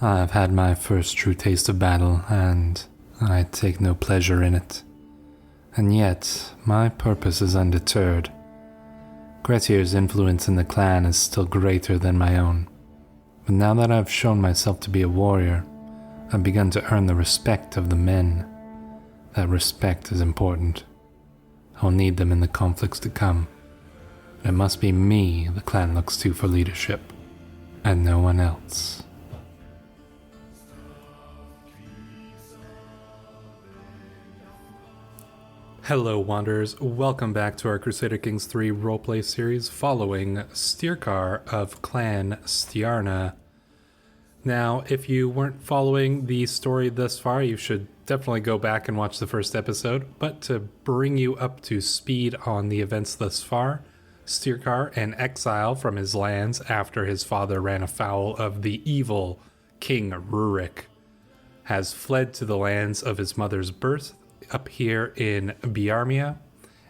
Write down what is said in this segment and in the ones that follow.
I've had my first true taste of battle, and I take no pleasure in it. And yet, my purpose is undeterred. Grettir's influence in the clan is still greater than my own. But now that I've shown myself to be a warrior, I've begun to earn the respect of the men. That respect is important. I'll need them in the conflicts to come. But it must be me the clan looks to for leadership, and no one else. Hello Wanderers, welcome back to our Crusader Kings 3 roleplay series following Styrkar of Clan Stjarna. Now, if you weren't following the story thus far, you should definitely go back and watch the first episode, but to bring you up to speed on the events thus far, Styrkar, an exile from his lands after his father ran afoul of the evil King Rurik, has fled to the lands of his mother's birth up here in Biarmia,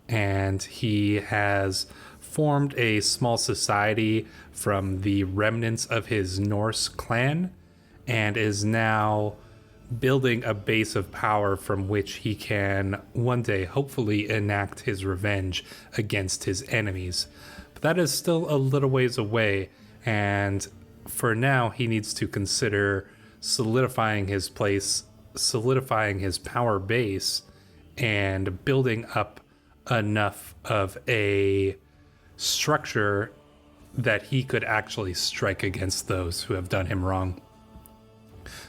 and he has formed a small society from the remnants of his Norse clan and is now building a base of power from which he can one day hopefully enact his revenge against his enemies. But that is still a little ways away, and for now he needs to consider solidifying his power base and building up enough of a structure that he could actually strike against those who have done him wrong.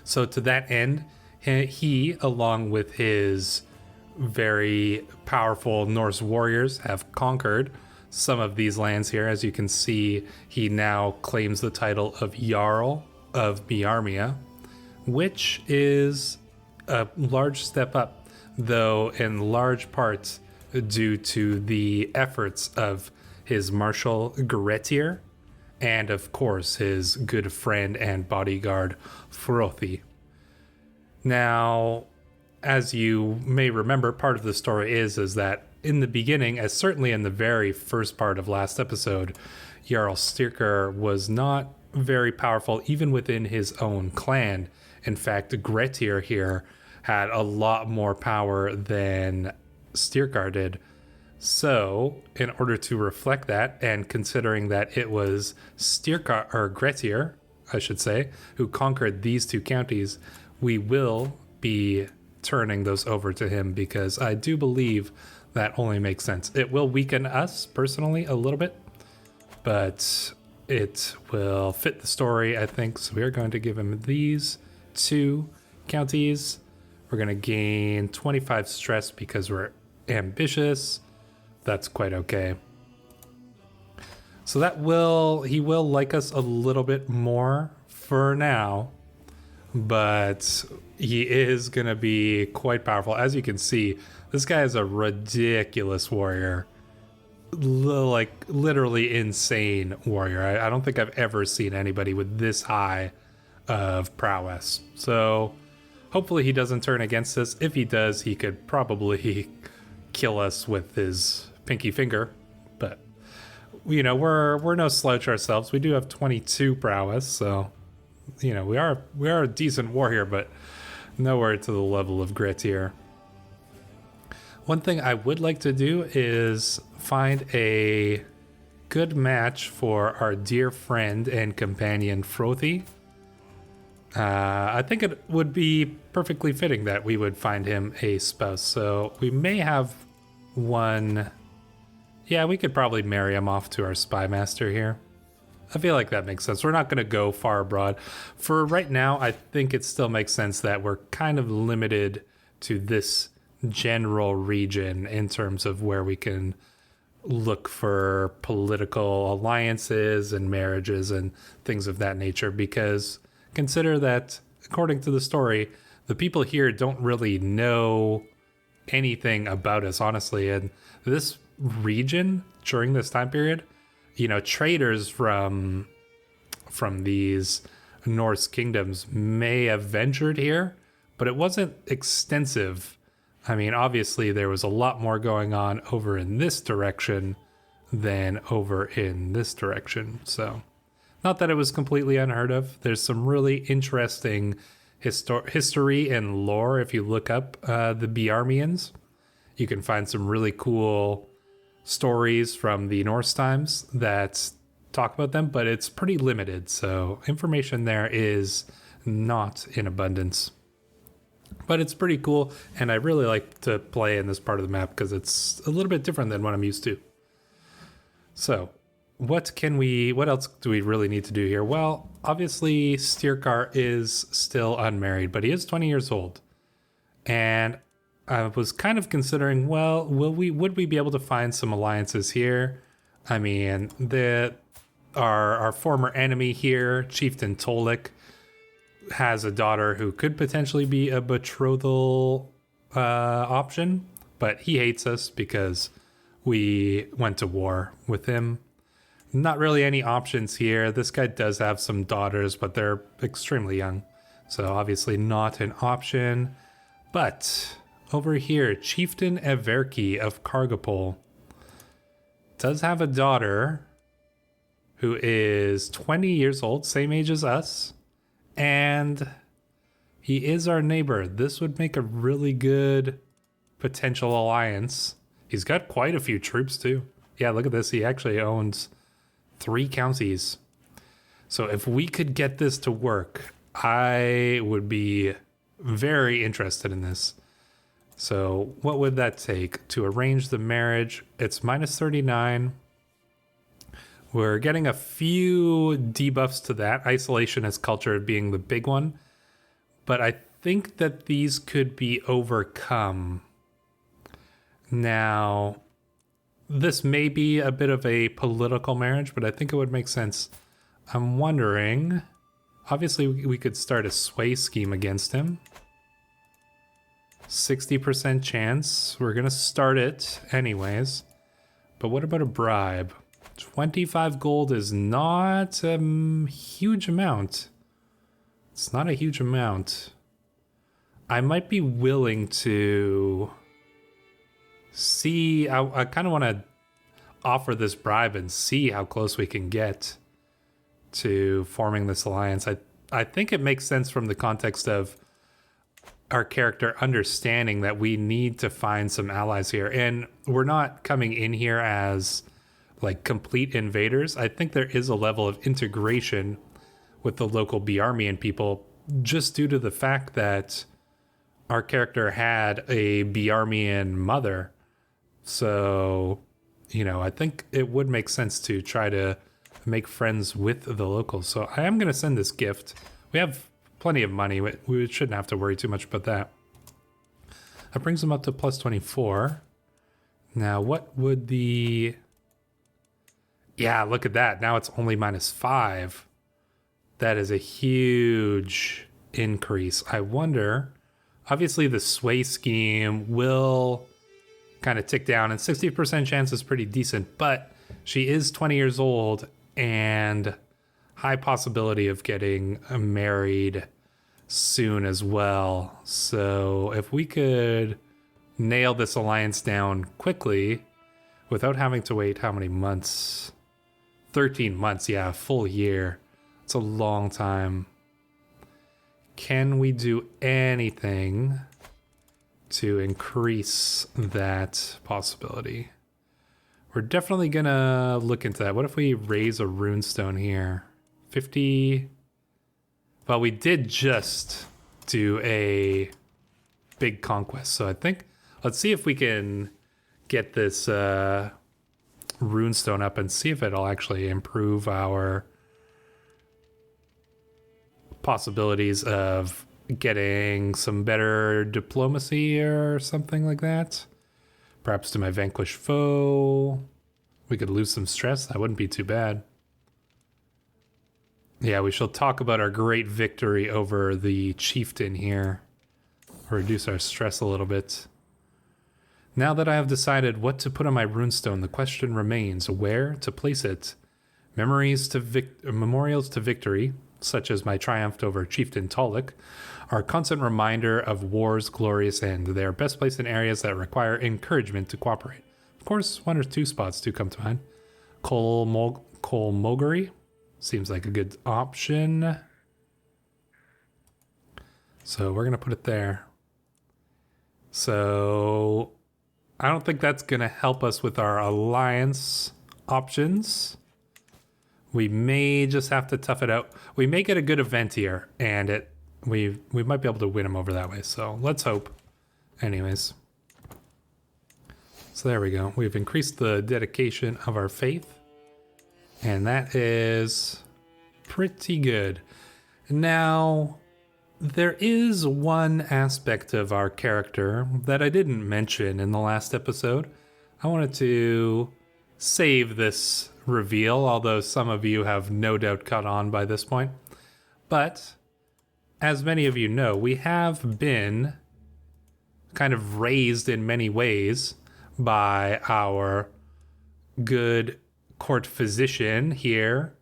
So to that end, he, along with his very powerful Norse warriors, have conquered some of these lands here. As you can see, he now claims the title of Jarl of Biarmia, which is a large step up, though in large part due to the efforts of his marshal Grettir and of course his good friend and bodyguard Frothy. Now, as you may remember, part of the story is that in the beginning, as certainly in the very first part of last episode, Jarl Styrkar was not very powerful even within his own clan. In fact, Grettir here had a lot more power than Styrkar did. So, in order to reflect that, and considering that it was Styrkar, or Grettir, I should say, who conquered these two counties, we will be turning those over to him because I do believe that only makes sense. It will weaken us personally a little bit, but it will fit the story, I think. So we are going to give him these two counties. We're going to gain 25 stress because we're ambitious. That's quite okay. So he will like us a little bit more for now, but he is going to be quite powerful. As you can see, this guy is a ridiculous warrior, like literally insane warrior. I don't think I've ever seen anybody with this high of prowess. So hopefully he doesn't turn against us. If he does, he could probably kill us with his pinky finger. But, you know, we're no slouch ourselves. We do have 22 prowess, so, you know, we are a decent warrior, but nowhere to the level of Grettir. One thing I would like to do is find a good match for our dear friend and companion Frothy. I think it would be perfectly fitting that we would find him a spouse. So we may have one. Yeah, we could probably marry him off to our spy master here. I feel like that makes sense. We're not going to go far abroad. For right now, I think it still makes sense that we're kind of limited to this general region in terms of where we can look for political alliances and marriages and things of that nature, because consider that, according to the story, the people here don't really know anything about us, honestly. And this region, during this time period, you know, traders from these Norse kingdoms may have ventured here, but it wasn't extensive. I mean, obviously there was a lot more going on over in this direction than over in this direction. So Not that it was completely unheard of. There's some really interesting history and lore. If you look up the Biarmians, you can find some really cool stories from the Norse times that talk about them, but it's pretty limited. So information there is not in abundance. But it's pretty cool, and I really like to play in this part of the map because it's a little bit different than what I'm used to. So, what else do we really need to do here? Well, obviously Styrkar is still unmarried, but he is 20 years old. And I was kind of considering, well, would we be able to find some alliances here? I mean, our former enemy here, Chieftain Tolik, has a daughter who could potentially be a betrothal option, but he hates us because we went to war with him. Not really any options here. This guy does have some daughters, but they're extremely young, so obviously not an option. But over here, Chieftain Everki of Kargopol does have a daughter who is 20 years old, same age as us. And he is our neighbor. This would make a really good potential alliance. He's got quite a few troops too. Yeah, look at this. He actually owns 3 counties. So if we could get this to work, I would be very interested in this. So what would that take to arrange the marriage? It's -39. We're getting a few debuffs to that, isolation as culture being the big one. But I think that these could be overcome. Now, this may be a bit of a political marriage, but I think it would make sense. I'm wondering, obviously we could start a sway scheme against him. 60% chance. We're going to start it anyways. But what about a bribe? 25 gold is not a huge amount. It's not a huge amount. I might be willing to see. I kind of want to offer this bribe and see how close we can get to forming this alliance. I think it makes sense from the context of our character understanding that we need to find some allies here. And we're not coming in here as like complete invaders. I think there is a level of integration with the local Biarmian people just due to the fact that our character had a Biarmian mother. So, I think it would make sense to try to make friends with the locals. So I am going to send this gift. We have plenty of money. We shouldn't have to worry too much about that. That brings them up to +24. Now, what would the... Yeah, look at that. Now it's only -5. That is a huge increase. I wonder, obviously the sway scheme will kind of tick down, and 60% chance is pretty decent, but she is 20 years old and high possibility of getting married soon as well. So if we could nail this alliance down quickly without having to wait how many months? 13 months, yeah, a full year. It's a long time. Can we do anything to increase that possibility? We're definitely gonna look into that. What if we raise a runestone here? 50. Well, we did just do a big conquest, so I think let's see if we can get this runestone up and see if it'll actually improve our possibilities of getting some better diplomacy or something like that. Perhaps to my vanquished foe. We could lose some stress. That wouldn't be too bad. Yeah, we shall talk about our great victory over the chieftain here. Reduce our stress a little bit. Now that I have decided what to put on my runestone, the question remains where to place it. Memorials to victory, such as my triumph over Chieftain Tolik, are a constant reminder of war's glorious end. They are best placed in areas that require encouragement to cooperate. Of course, 1 or 2 spots do come to mind. Kolmogari, Seems like a good option. So we're going to put it there. So I don't think that's going to help us with our alliance options. We may just have to tough it out. We may get a good event here, and we might be able to win him over that way. So let's hope. Anyways. So there we go. We've increased the dedication of our faith. And that is pretty good. Now, there is one aspect of our character that I didn't mention in the last episode. I wanted to save this reveal, although some of you have no doubt caught on by this point. But, as many of you know, we have been kind of raised in many ways by our good court physician here,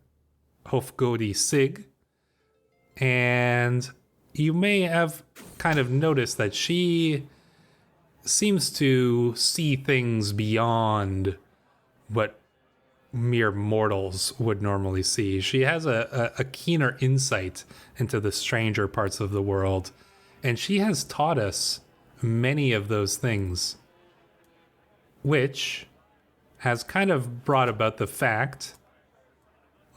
Hofgodi Sig. And you may have kind of noticed that she seems to see things beyond what mere mortals would normally see. She has a keener insight into the stranger parts of the world, and she has taught us many of those things, which has kind of brought about the fact,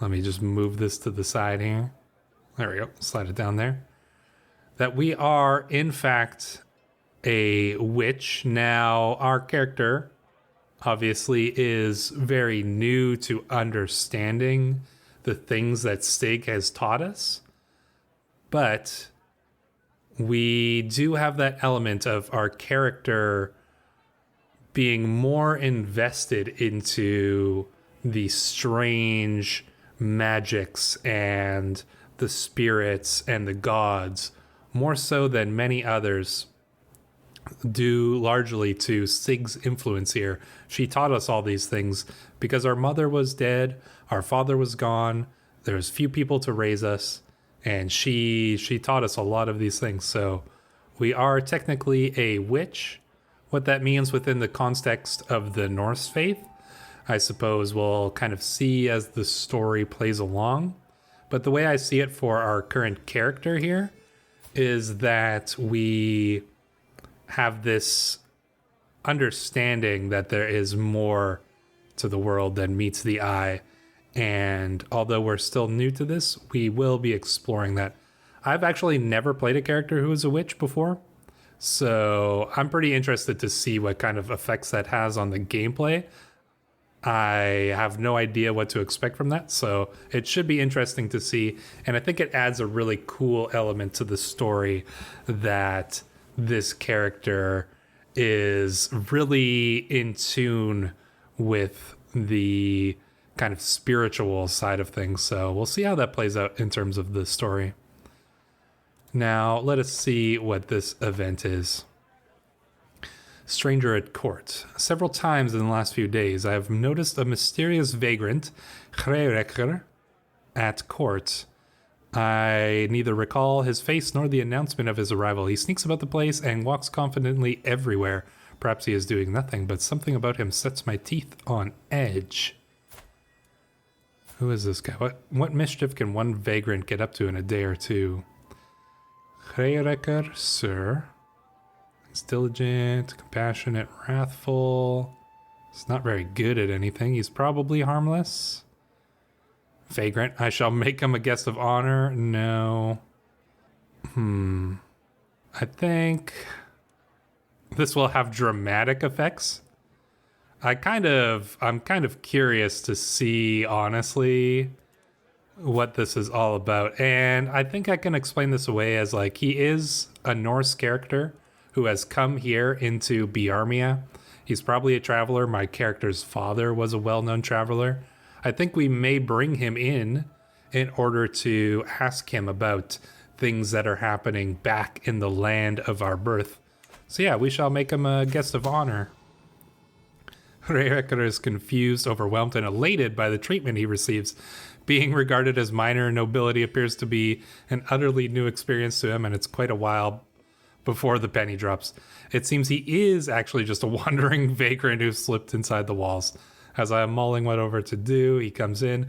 let me just move this to the side here. There we go, slide it down there. That we are, in fact, a witch. Now, our character obviously is very new to understanding the things that Stig has taught us. But we do have that element of our character being more invested into the strange magics and the spirits and the gods, more so than many others, due largely to Sig's influence here. She taught us all these things because our mother was dead, our father was gone, there was few people to raise us, and she taught us a lot of these things. So we are technically a witch. What that means within the context of the Norse faith, I suppose we'll kind of see as the story plays along. But the way I see it for our current character here is that we have this understanding that there is more to the world than meets the eye. And although we're still new to this, we will be exploring that. I've actually never played a character who is a witch before, so I'm pretty interested to see what kind of effects that has on the gameplay. I have no idea what to expect from that, so it should be interesting to see. And I think it adds a really cool element to the story that this character is really in tune with the kind of spiritual side of things. So we'll see how that plays out in terms of the story. Now, let us see what this event is. Stranger at court. Several times in the last few days, I have noticed a mysterious vagrant, Rurik, at court. I neither recall his face nor the announcement of his arrival. He sneaks about the place and walks confidently everywhere. Perhaps he is doing nothing, but something about him sets my teeth on edge. Who is this guy? What mischief can one vagrant get up to in a day or two? Rurik, sir. He's diligent, compassionate, wrathful. He's not very good at anything. He's probably harmless. Vagrant. I shall make him a guest of honor. No. I think this will have dramatic effects. I'm kind of curious to see, honestly, what this is all about. And I think I can explain this away as like he is a Norse character who has come here into Biarmia. He's probably a traveler. My character's father was a well-known traveler. I think we may bring him in order to ask him about things that are happening back in the land of our birth. So yeah, we shall make him a guest of honor. Rurik is confused, overwhelmed, and elated by the treatment he receives. Being regarded as minor nobility appears to be an utterly new experience to him, and it's quite a while before the penny drops. It seems he is actually just a wandering vagrant who slipped inside the walls. As I am mulling what over to do, he comes in,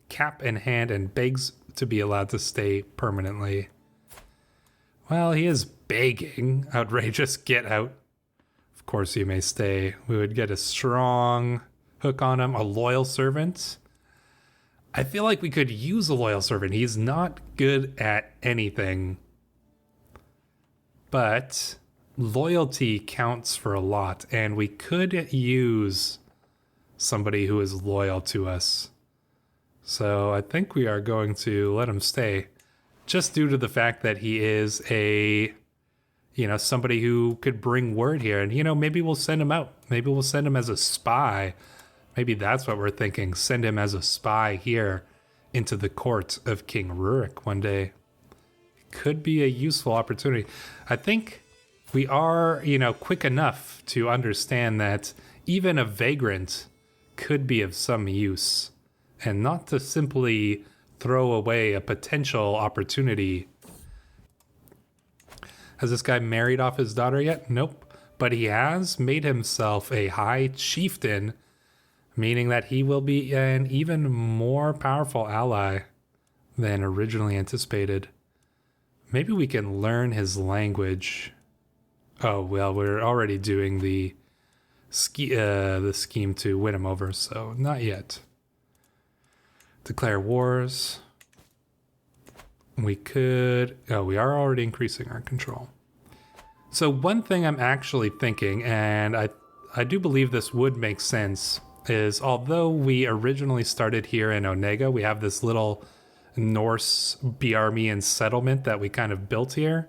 cap in hand and begs to be allowed to stay permanently. Well, he is begging. Outrageous, get out. Of course you may stay. We would get a strong hook on him. A loyal servant. I feel like we could use a loyal servant. He's not good at anything. But loyalty counts for a lot, and we could use somebody who is loyal to us. So I think we are going to let him stay, just due to the fact that he is somebody who could bring word here. And, maybe we'll send him out. Maybe we'll send him as a spy. Maybe that's what we're thinking. Send him as a spy here into the court of King Rurik one day. Could be a useful opportunity. I think we are, quick enough to understand that even a vagrant could be of some use, and not to simply throw away a potential opportunity. Has this guy married off his daughter yet? Nope. But he has made himself a high chieftain, meaning that he will be an even more powerful ally than originally anticipated. Maybe we can learn his language. Oh, well, we're already doing the scheme to win him over, so not yet. Declare wars. We could... Oh, we are already increasing our control. So one thing I'm actually thinking, and I do believe this would make sense, is although we originally started here in Onega, we have this little Norse Bjarmian settlement that we kind of built here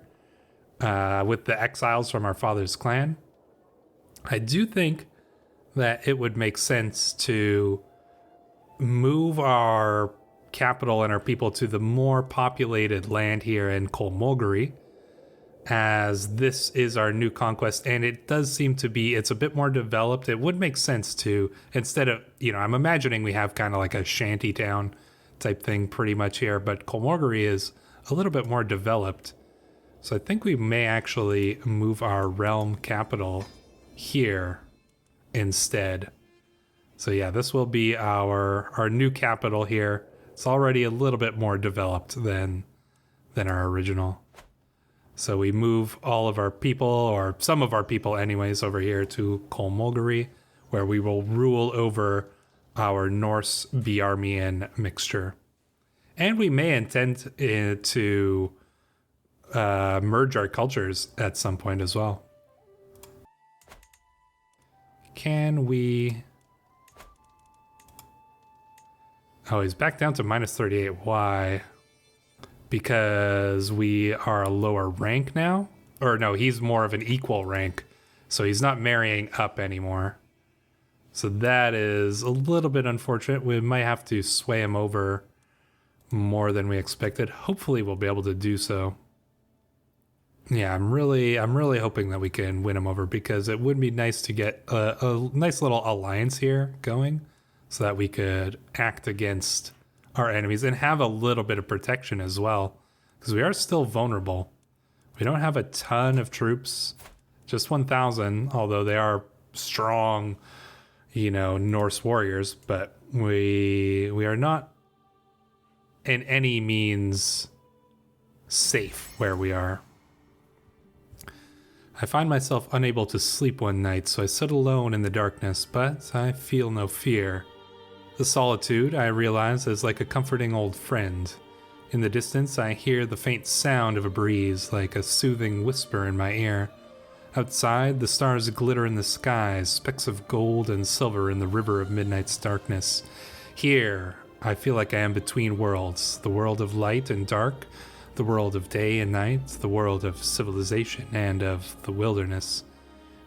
with the exiles from our father's clan. I do think that it would make sense to move our capital and our people to the more populated land here in Kolmoguri, as this is our new conquest, and it does seem to be, it's a bit more developed. It would make sense to, instead of, I'm imagining we have kind of like a shanty town type thing pretty much here, but Kolmoguri is a little bit more developed. So I think we may actually move our realm capital here instead. So yeah, this will be our new capital here. It's already a little bit more developed than our original. So we move all of our people, or some of our people anyways, over here to Kolmoguri, where we will rule over our Norse Bjarmian mixture. And we may intend to merge our cultures at some point as well. Can we... Oh, he's back down to minus 38. Why? Because we are a lower rank now? Or no, he's more of an equal rank. So he's not marrying up anymore. So that is a little bit unfortunate. We might have to sway him over more than we expected. Hopefully we'll be able to do so. Yeah, I'm really hoping that we can win him over, because it would be nice to get a nice little alliance here going, so that we could act against our enemies and have a little bit of protection as well, because we are still vulnerable. We don't have a ton of troops, just 1,000, although they are strong, Norse warriors, but we are not in any means safe where we are. I find myself unable to sleep one night, so I sit alone in the darkness, but I feel no fear. The solitude, I realize, is like a comforting old friend. In the distance, I hear the faint sound of a breeze, like a soothing whisper in my ear. Outside, the stars glitter in the skies, specks of gold and silver in the river of midnight's darkness. Here, I feel like I am between worlds, the world of light and dark, the world of day and night, the world of civilization and of the wilderness.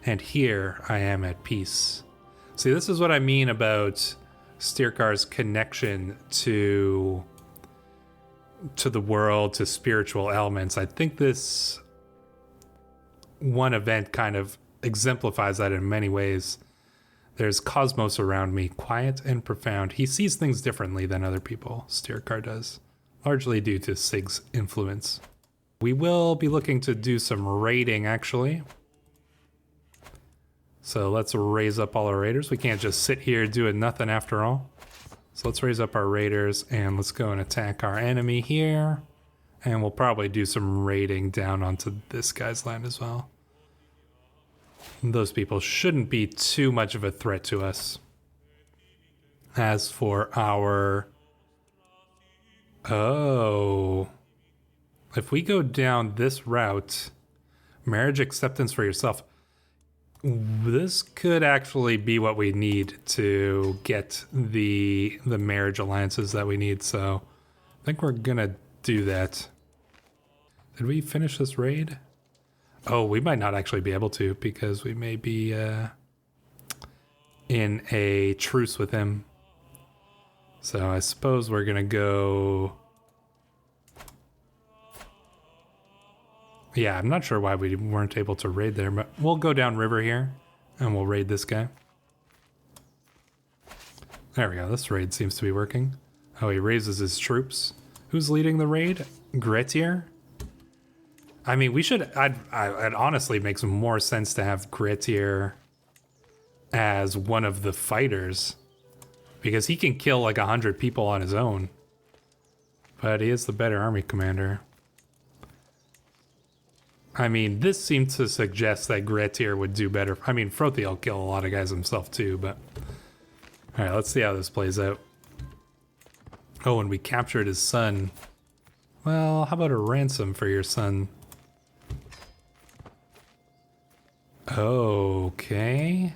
And here I am at peace. See, this is what I mean about Styrkar's connection to the world, to spiritual elements. I think this one event kind of exemplifies that in many ways. There's cosmos around me, quiet and profound. He sees things differently than other people, Styrkar does, largely due to Sig's influence. We will be looking to do some raiding, actually. So let's raise up all our raiders. We can't just sit here doing nothing after all. So let's raise up our raiders and let's go and attack our enemy here. And we'll probably do some raiding down onto this guy's land as well. Those people shouldn't be too much of a threat to us. As for our... Oh. If we go down this route, marriage acceptance for yourself, this could actually be what we need to get the marriage alliances that we need. So I think we're gonna do that. Did we finish this raid? Oh, we might not actually be able to because we may be in a truce with him. So I suppose we're gonna go... Yeah, I'm not sure why we weren't able to raid there, but we'll go down river here and we'll raid this guy. There we go. This raid seems to be working. Oh, he raises his troops. Who's leading the raid? Gretier? I mean, we should... It honestly makes more sense to have Gretier as one of the fighters because he can kill like 100 people on his own. But he is the better army commander. I mean, this seems to suggest that Gretier would do better. I mean, Frothy will kill a lot of guys himself too, but... Alright, let's see how this plays out. Oh, and we captured his son. Well, how about a ransom for your son? Okay.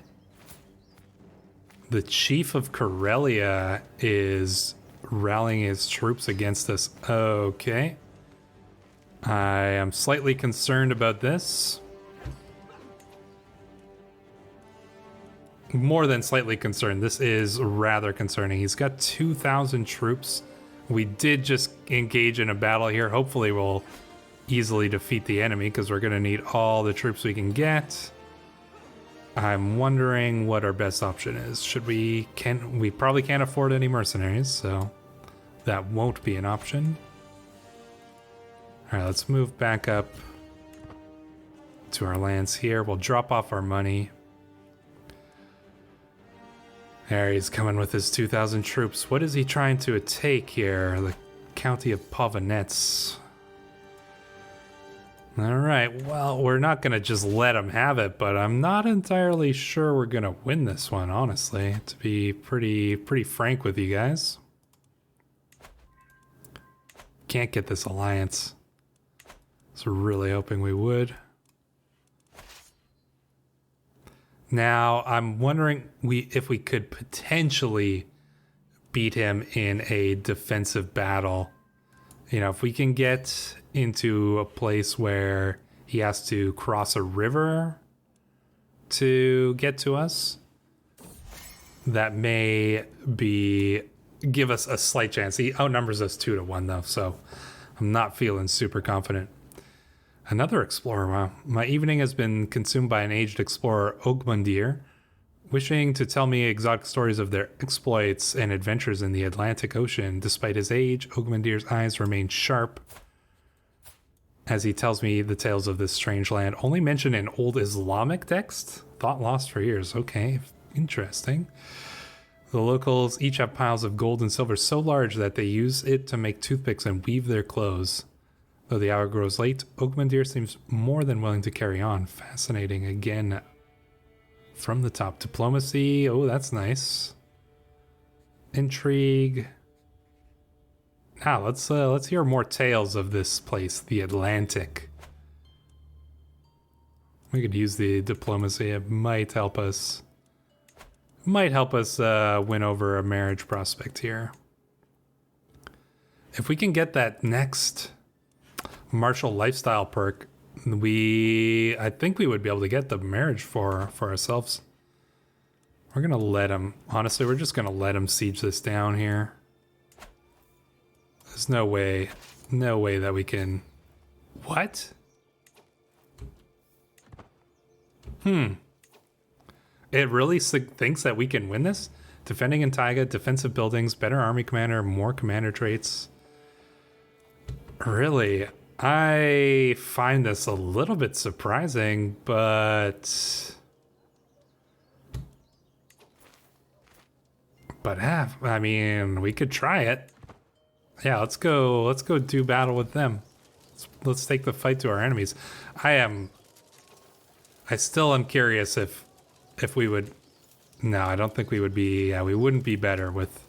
The chief of Karelia is rallying his troops against us. Okay. I am slightly concerned about this. More than slightly concerned. This is rather concerning. He's got 2,000 troops. We did just engage in a battle here. Hopefully we'll easily defeat the enemy because we're going to need all the troops we can get. I'm wondering what our best option is. Should we... We probably can't afford any mercenaries, so that won't be an option. Alright, let's move back up to our lands here. We'll drop off our money. There, he's coming with his 2,000 troops. What is he trying to take here? The county of Pavanets. Alright, well, we're not going to just let him have it, but I'm not entirely sure we're going to win this one, honestly, to be pretty frank with you guys. Can't get this alliance. So we're really hoping we would. Now, I'm wondering if we could potentially beat him in a defensive battle. You know, if we can get into a place where he has to cross a river to get to us, that may give us a slight chance. He outnumbers us 2-1 though, so I'm not feeling super confident. Another explorer, wow. My evening has been consumed by an aged explorer, Ogmundir, wishing to tell me exotic stories of their exploits and adventures in the Atlantic Ocean. Despite his age, Ogmundir's eyes remain sharp as he tells me the tales of this strange land, only mentioned in old Islamic text. Thought lost for years. Okay, interesting. The locals each have piles of gold and silver so large that they use it to make toothpicks and weave their clothes. Though the hour grows late, Ogmundir seems more than willing to carry on. Fascinating. Again, from the top. Diplomacy. Oh, that's nice. Intrigue. Now, let's hear more tales of this place, the Atlantic. We could use the diplomacy. It might help us. Win over a marriage prospect here. If we can get that next martial lifestyle perk, I think we would be able to get the marriage for ourselves. We're gonna let him, honestly, we're just gonna let him siege this down here. There's no way that we can... What? It really thinks that we can win this? Defending in taiga, defensive buildings, better army commander, more commander traits. Really? I find this a little bit surprising, but But I mean, we could try it. Yeah, let's go do battle with them. Let's take the fight to our enemies. I still am curious if we would. No, I don't think we would be. Yeah, we wouldn't be better with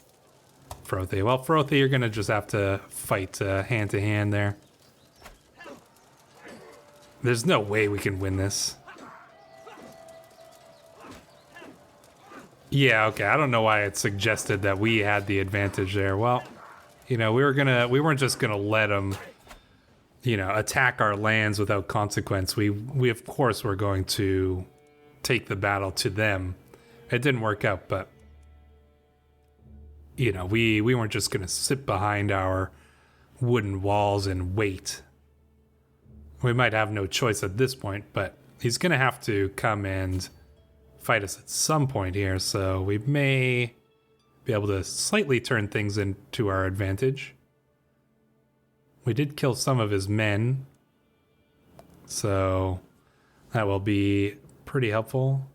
Frothy. Well, Frothy, you're gonna just have to fight hand to hand there. There's no way we can win this. Yeah, okay. I don't know why it suggested that we had the advantage there. Well, you know, we weren't just gonna let them, you know, attack our lands without consequence. We of course were going to take the battle to them. It didn't work out, but you know, we weren't just gonna sit behind our wooden walls and wait. We might have no choice at this point, but he's gonna have to come and fight us at some point here, so we may be able to slightly turn things into our advantage. We did kill some of his men, so that will be pretty helpful.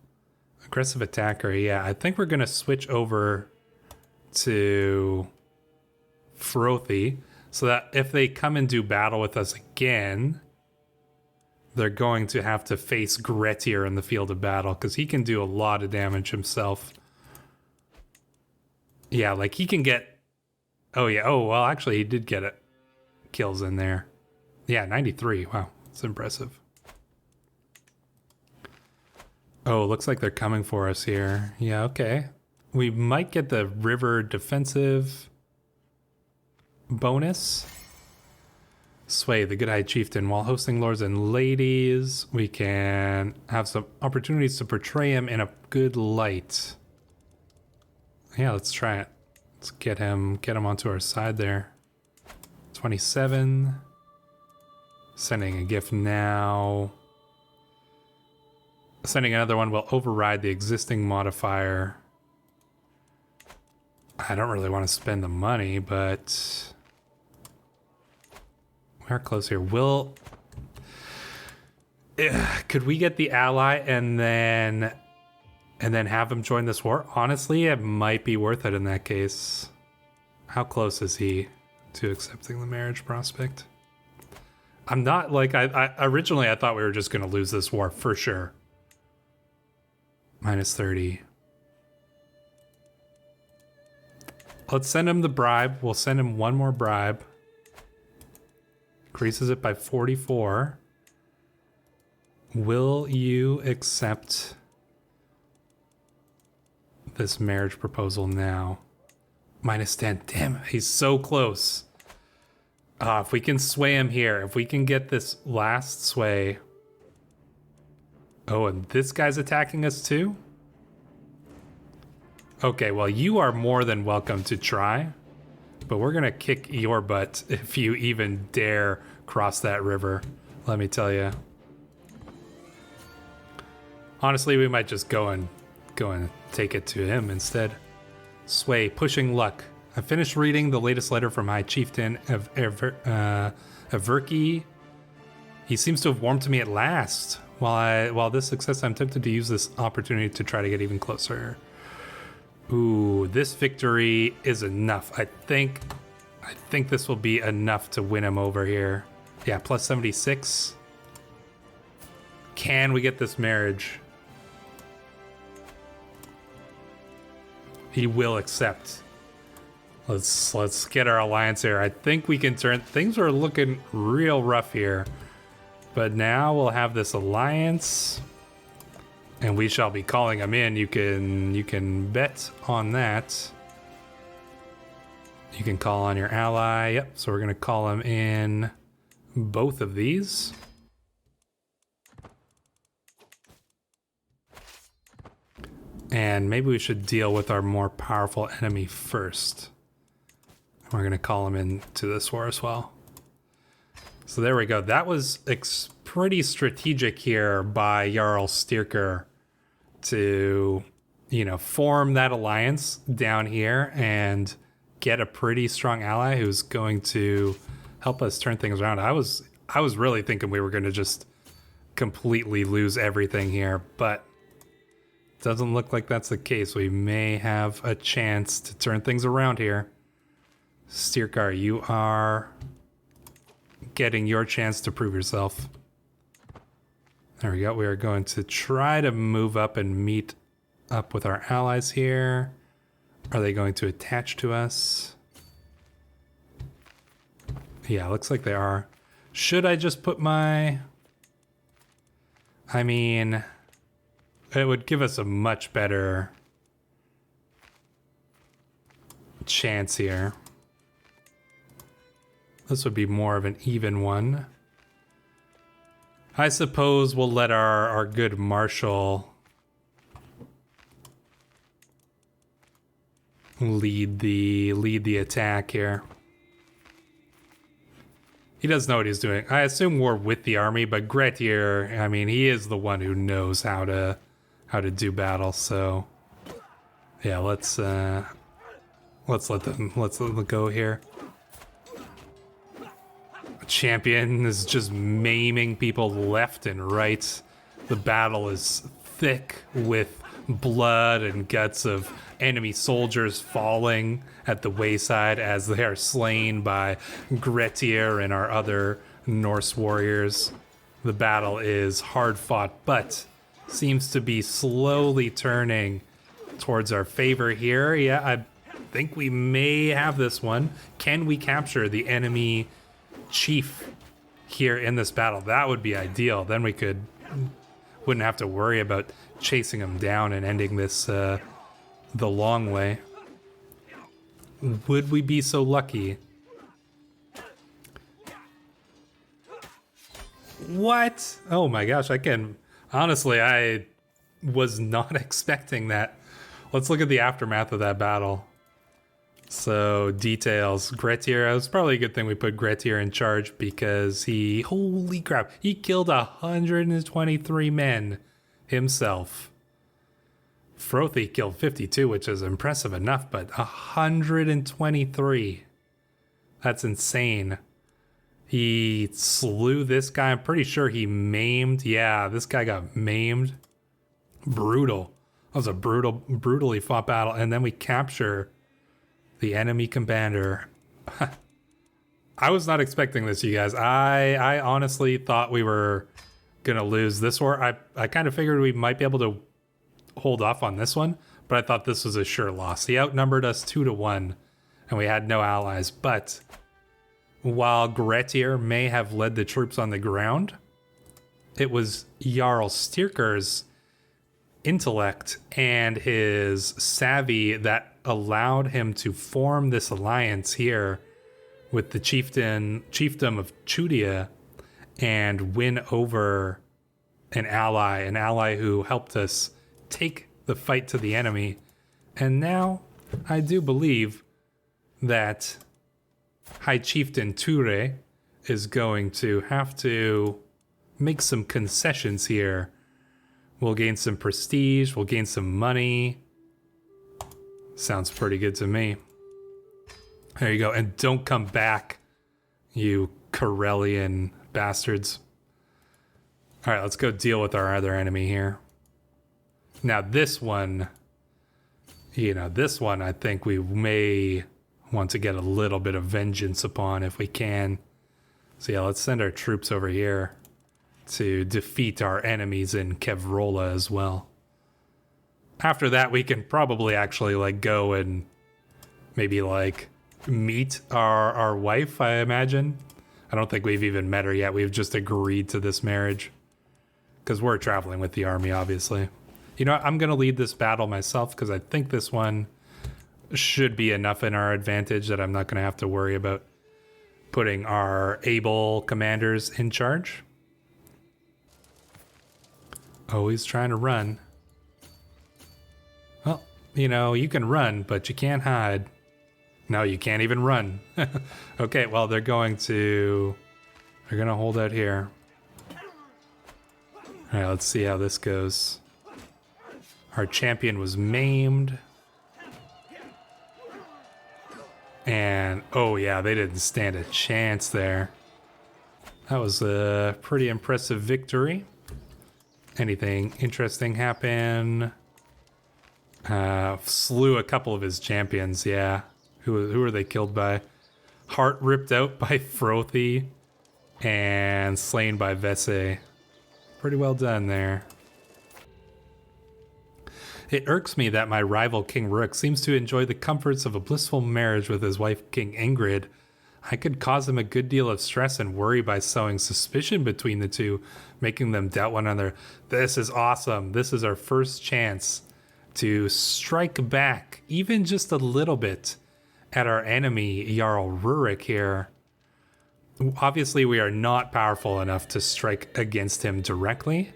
Aggressive attacker, yeah. I think we're going to switch over to Frothy, so that if they come and do battle with us again, they're going to have to face Grettir in the field of battle, because he can do a lot of damage himself. Yeah, like he can get... Oh, yeah. Oh, well, actually, he did get it. Kills in there. Yeah, 93. Wow, that's impressive. Oh, looks like they're coming for us here. Yeah, okay. We might get the river defensive bonus. Sway the good high chieftain. While hosting lords and ladies, we can have some opportunities to portray him in a good light. Yeah, let's try it. Let's get him onto our side there. 27. Sending a gift now. Sending another one will override the existing modifier. I don't really want to spend the money, but we are close here. Could we get the ally and then have him join this war? Honestly, it might be worth it in that case. How close is he to accepting the marriage prospect? I'm not like I originally I thought we were just going to lose this war for sure. Minus 30. Let's send him the bribe. We'll send him one more bribe. Increases it by 44. Will you accept this marriage proposal now? Minus 10. Damn it, he's so close. If we can sway him here, if we can get this last sway. Oh, and this guy's attacking us too? Okay, well, you are more than welcome to try, but we're gonna kick your butt if you even dare cross that river, let me tell you. Honestly, we might just go and take it to him instead. Sway, pushing luck. I finished reading the latest letter from High Chieftain of Everki. He seems to have warmed to me at last. While this success, I'm tempted to use this opportunity to try to get even closer. Ooh, this victory is enough. I think this will be enough to win him over here. Yeah, plus 76. Can we get this marriage? He will accept. Let's get our alliance here. I think we can turn... Things are looking real rough here. But now we'll have this alliance. And we shall be calling him in. You can bet on that. You can call on your ally. Yep, so we're going to call him in both of these. And maybe we should deal with our more powerful enemy first. We're going to call him into this war as well. So there we go. That was pretty strategic here by Jarl Styrkar to, you know, form that alliance down here and get a pretty strong ally who's going to help us turn things around. I was really thinking we were going to just completely lose everything here, but Doesn't look like that's the case. We may have a chance to turn things around here. Styrkar, you are getting your chance to prove yourself. There we go. We are going to try to move up and meet up with our allies here. Are they going to attach to us? Yeah, looks like they are. Should I just put my... I mean, it would give us a much better chance here. This would be more of an even one. I suppose we'll let our good marshal lead the attack here. He does know what he's doing. I assume we're with the army, but Gretier, I mean, he is the one who knows how to do battle. So, yeah, let's let them go here. Champion is just maiming people left and right. The battle is thick with blood and guts of enemy soldiers falling at the wayside as they are slain by Gretier and our other Norse warriors. The battle is hard fought, but seems to be slowly turning towards our favor here. Yeah, I think we may have this one. Can we capture the enemy chief here in this battle? That would be ideal. Then we wouldn't have to worry about chasing him down and ending this the long way. Would we be so lucky? What? Oh my gosh, honestly, I was not expecting that. Let's look at the aftermath of that battle. So, details. Gretier, it was probably a good thing we put Gretier in charge because holy crap, he killed 123 men himself. Frothy killed 52, which is impressive enough, but 123. That's insane. He slew this guy. I'm pretty sure he maimed. Yeah, this guy got maimed. Brutal. That was a brutally fought battle. And then we capture the enemy commander. I was not expecting this, you guys. I honestly thought we were gonna lose this war. I kind of figured we might be able to hold off on this one, but I thought this was a sure loss. He outnumbered us 2-1, and we had no allies. But while Gretier may have led the troops on the ground, it was Jarl Styrkar's intellect and his savvy that allowed him to form this alliance here with the chiefdom of Chudia and win over an ally who helped us take the fight to the enemy. And now I do believe that High Chieftain Ture is going to have to make some concessions here. We'll gain some prestige, we'll gain some money. Sounds pretty good to me. There you go. And don't come back, you Corellian bastards. All right, let's go deal with our other enemy here. Now this one, I think we may want to get a little bit of vengeance upon if we can. So yeah, let's send our troops over here to defeat our enemies in Kevrola as well. After that, we can probably actually go and maybe meet our wife, I imagine. I don't think we've even met her yet. We've just agreed to this marriage because we're traveling with the army, obviously. You know what? I'm going to lead this battle myself because I think this one should be enough in our advantage that I'm not going to have to worry about putting our able commanders in charge. Always trying to run. Well, you can run, but you can't hide. No, you can't even run. Okay, well, they're going to hold out here. All right, let's see how this goes. Our champion was maimed. And, oh yeah, they didn't stand a chance there. That was a pretty impressive victory. Anything interesting happen? Slew a couple of his champions, yeah. Who are they killed by? Heart ripped out by Frothy and slain by Vese. Pretty well done there. It irks me that my rival King Rurik seems to enjoy the comforts of a blissful marriage with his wife King Ingrid. I could cause him a good deal of stress and worry by sowing suspicion between the two, making them doubt one another. This is awesome. This is our first chance to strike back, even just a little bit, at our enemy, Jarl Rurik here. Obviously, we are not powerful enough to strike against him directly.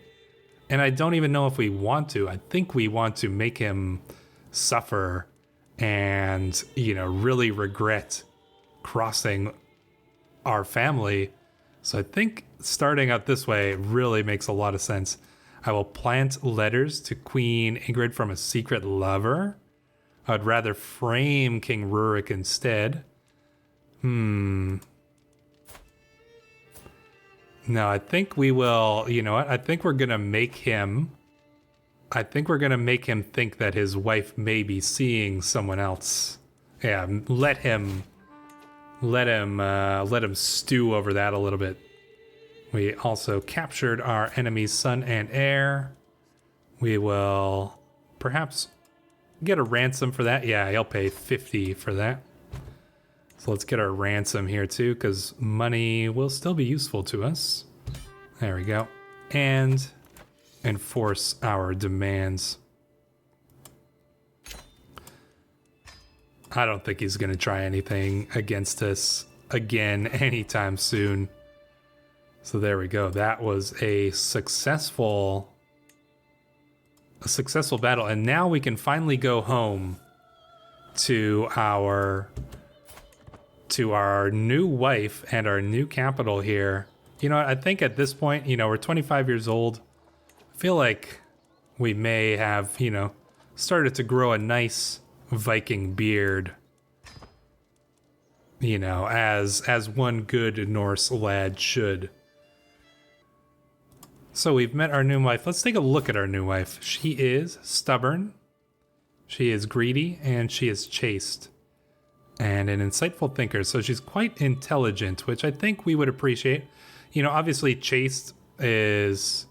And I don't even know if we want to. I think we want to make him suffer and, really regret crossing our family. So I think starting out this way really makes a lot of sense. I will plant letters to Queen Ingrid from a secret lover. I'd rather frame King Rurik instead. No, I think we will, you know what? I think we're going to make him think that his wife may be seeing someone else. Yeah, let him stew over that a little bit. We also captured our enemy's son and heir. We will perhaps get a ransom for that. Yeah, he'll pay 50 for that. So let's get our ransom here too, because money will still be useful to us. There we go. And enforce our demands. I don't think he's going to try anything against us again anytime soon. So there we go. That was a successful battle. And now we can finally go home to our new wife and our new capital here. You know, I think at this point, we're 25 years old. I feel like we may have, started to grow a nice Viking beard, as one good Norse lad should. So we've met our new wife. Let's take a look at our new wife. She is stubborn, she is greedy, and she is chaste. And an insightful thinker, so she's quite intelligent, which I think we would appreciate. Obviously chaste is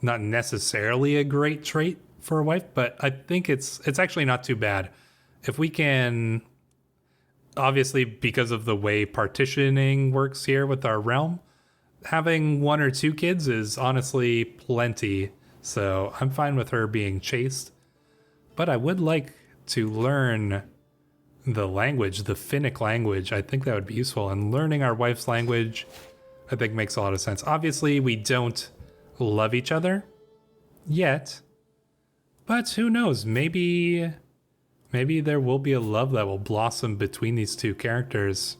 not necessarily a great trait for a wife, but I think it's actually not too bad. If we can, obviously because of the way partitioning works here with our realm, having 1 or 2 kids is honestly plenty. So I'm fine with her being chaste, but I would like to learn the language, the Finnic language. I think that would be useful, and learning our wife's language I think makes a lot of sense. Obviously we don't love each other yet, but who knows, maybe there will be a love that will blossom between these two characters.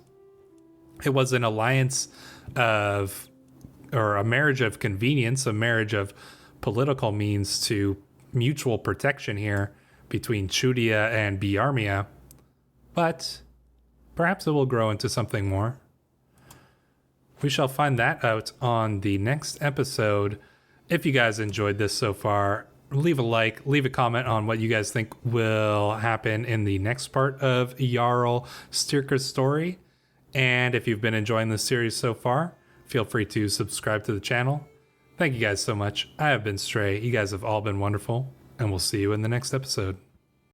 It was an alliance or a marriage of convenience, a marriage of political means to mutual protection here between Chudia and Biarmia. But perhaps it will grow into something more. We shall find that out on the next episode. If you guys enjoyed this so far, leave a like, leave a comment on what you guys think will happen in the next part of Jarl Styrkar's story. And if you've been enjoying this series so far, feel free to subscribe to the channel. Thank you guys so much. I have been Stray. You guys have all been wonderful, and we'll see you in the next episode.